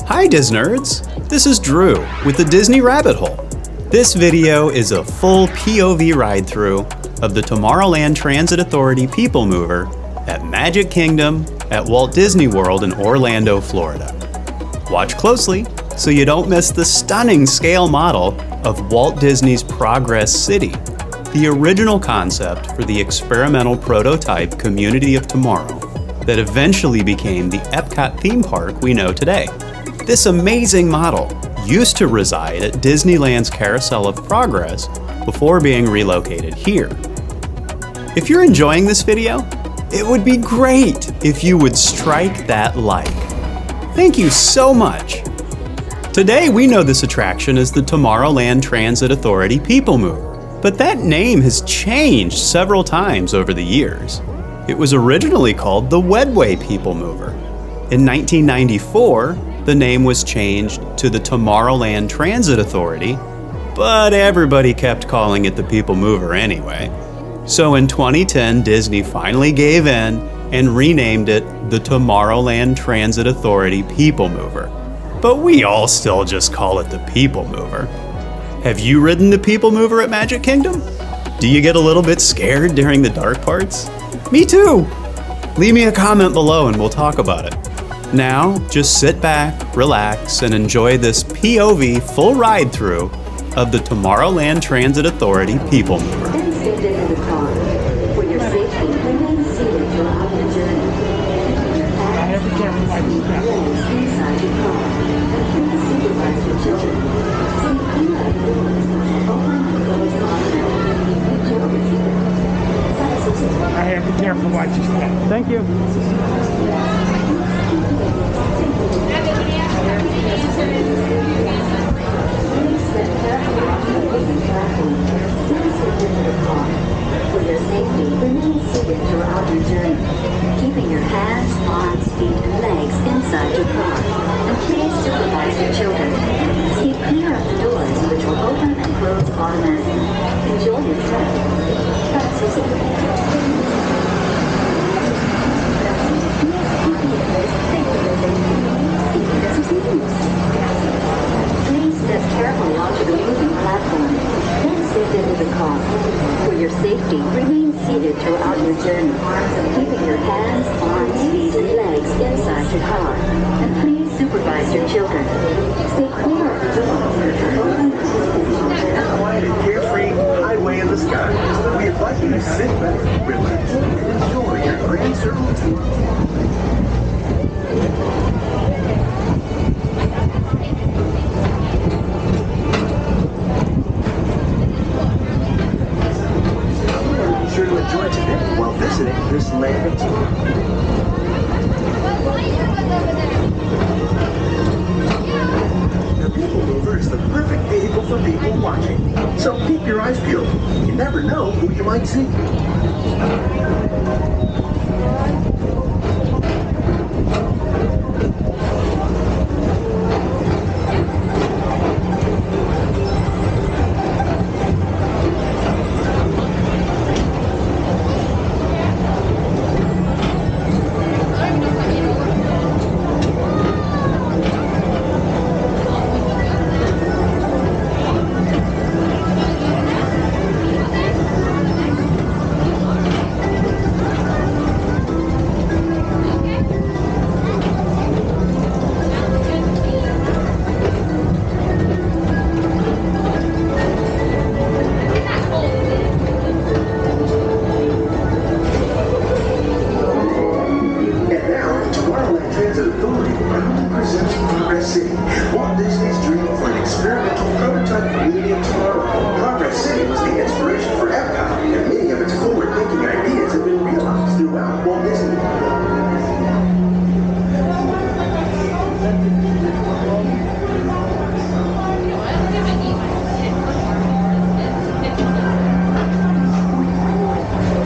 Hi Disnerds! This is Drew with the Disney Rabbit Hole. This video is a full POV ride-through of the Tomorrowland Transit Authority PeopleMover at Magic Kingdom at Walt Disney World in Orlando, Florida. Watch closely so you don't miss the stunning scale model of Walt Disney's Progress City, the original concept for the experimental prototype Community of Tomorrow that eventually became the Epcot theme park we know today. This amazing model used to reside at Disneyland's Carousel of Progress before being relocated here. If you're enjoying this video, it would be great if you would strike that like. Thank you so much. Today we know this attraction as the Tomorrowland Transit Authority PeopleMover, but that name has changed several times over the years. It was originally called the Wedway PeopleMover. In 1994, the name was changed to the Tomorrowland Transit Authority, but everybody kept calling it the PeopleMover anyway. So in 2010, Disney finally gave in and renamed it the Tomorrowland Transit Authority PeopleMover. But we all still just call it the PeopleMover. Have you ridden the PeopleMover at Magic Kingdom? Do you get a little bit scared during the dark parts? Me too! Leave me a comment below and we'll talk about it. Now, just sit back, relax, and enjoy this POV full ride-through of the Tomorrowland Transit Authority PeopleMover. I have to be careful what you say. Thank you. For your safety, remain seated throughout your journey, keeping your hands, arms, feet, and legs inside your car. And please supervise your children. Keep clear of the doors, which will open and close automatically. Enjoy your trip. Please step carefully onto the moving platform, then step into the car. For your safety, remain seated throughout your journey, keeping your hands, arms, feet, and legs inside your car. And please supervise your children. Stay clear of the doors. A quiet and carefree highway in the sky. We invite you to sit back, relax, and enjoy your grand circle tour. Be sure to enjoy today while visiting this land of tomorrow. The PeopleMover is the perfect vehicle for people watching. So keep your eyes peeled. You never know who you might see. Walt Disney's dream for an experimental prototype community of tomorrow. Progress City was the inspiration for Epcot, and many of its forward-thinking ideas have been realized throughout Walt Disney.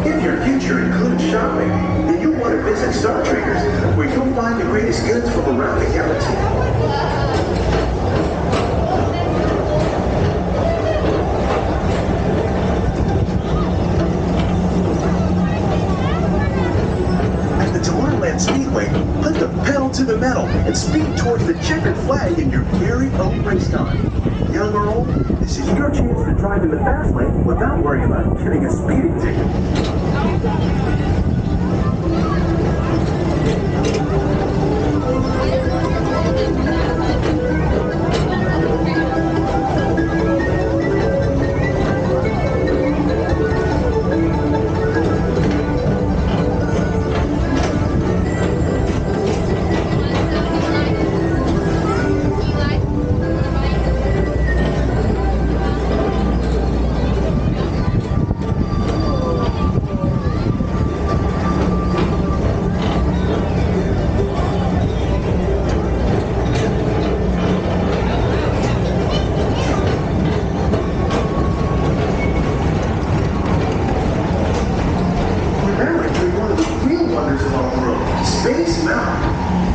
If your future includes shopping, then you'll want to visit Star Traders, where you'll find the greatest goods from around the galaxy. Speedway, put the pedal pedal to the metal and speed towards the checkered flag in your very own race car. Young or old, this is your chance to drive in the fast lane without worrying about getting a speeding ticket.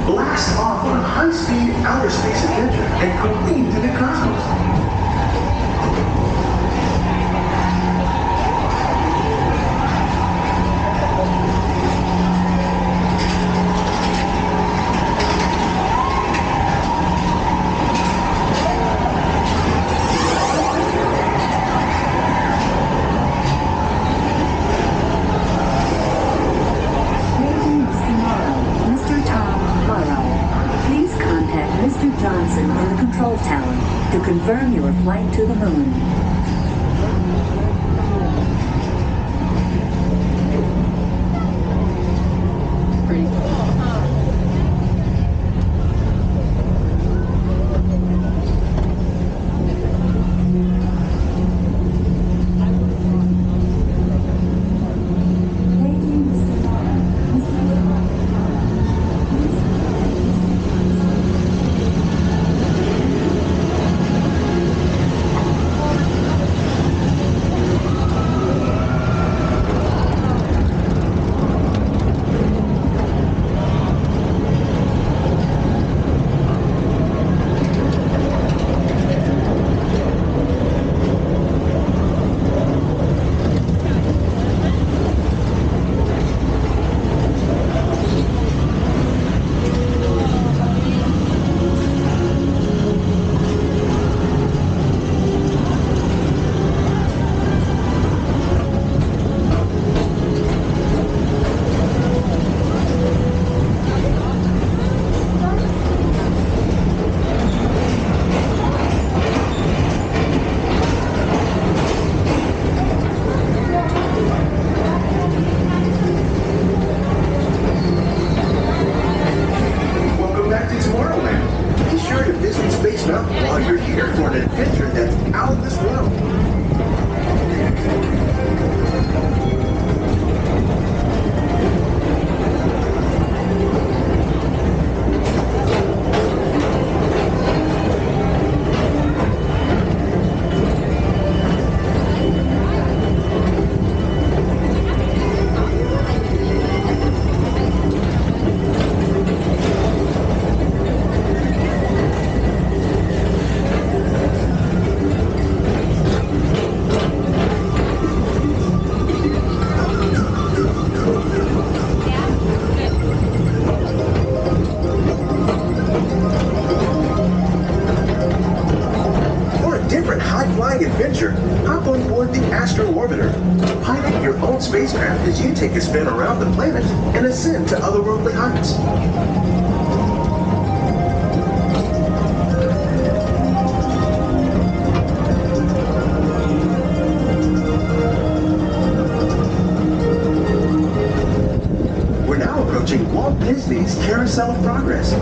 Blast off on a high-speed outer space adventure and careen through the cosmos. To confirm your flight to the moon. Pretty cool, huh? Tomorrowland. Be sure to visit Space Mountain while you're here for an adventure that's out of this world. Adventure, hop on board the Astro Orbiter. Pilot your own spacecraft as you take a spin around the planet and ascend to otherworldly heights. We're now approaching Walt Disney's Carousel of Progress.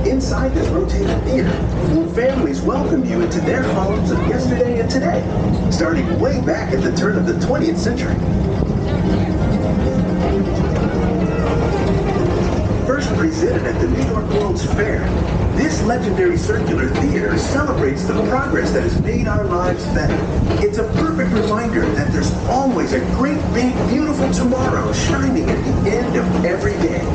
Inside this rotating theater, 4 families welcome you into their homes of yesterday and today, starting way back at the turn of the 20th century. First presented at the New York World's Fair, this legendary circular theater celebrates the progress that has made our lives better. It's a perfect reminder that there's always a great, big, beautiful tomorrow shining at the end of every day.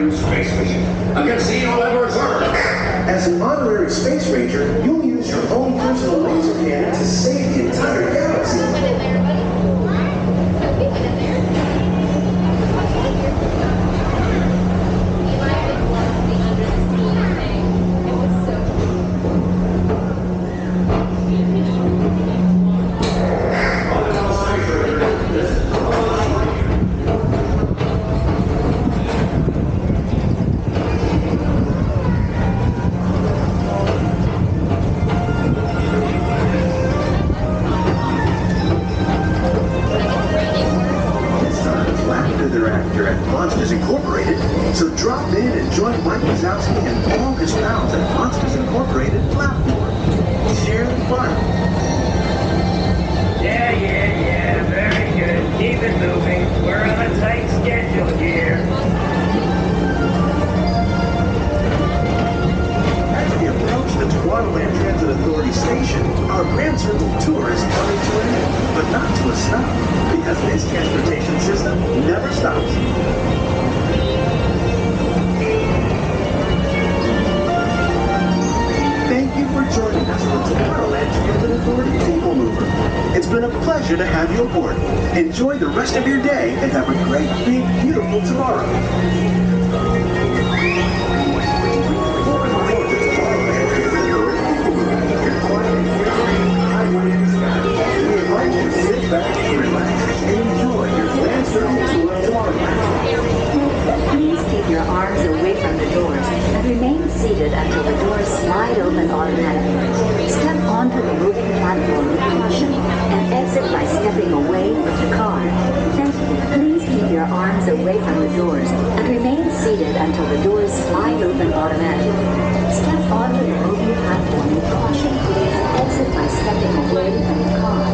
honorary space mission. A casino ever served. As an honorary space ranger, you'll use your own personal laser cannon to save the entire galaxy. Actor at Monstas Incorporated, so drop in and join Mike Wazowski and all his pals at Monstas Incorporated platform. Share the fun. Yeah, very good. Keep it moving. We're on a tight schedule here. As we approach the Tomorrowland Transit Authority station, our Grand Circle tour is coming to an end, but not to a stop, because this transportation system never stops. Thank you for joining us for Tomorrowland Transit Authority PeopleMover. It's been a pleasure to have you aboard. Enjoy the rest of your day and have a great, big, beautiful tomorrow. We invite you to sit back, relax, and enjoy your Grand Circle tour of Tomorrowland. Please keep your arms away from the doors and remain seated until the doors slide open automatically. Step onto the moving platform with caution and exit by stepping away from the car. Thank you. Please keep your arms away from the doors and remain seated until the doors slide open automatically. Step onto the moving platform with caution and exit by stepping away from the car.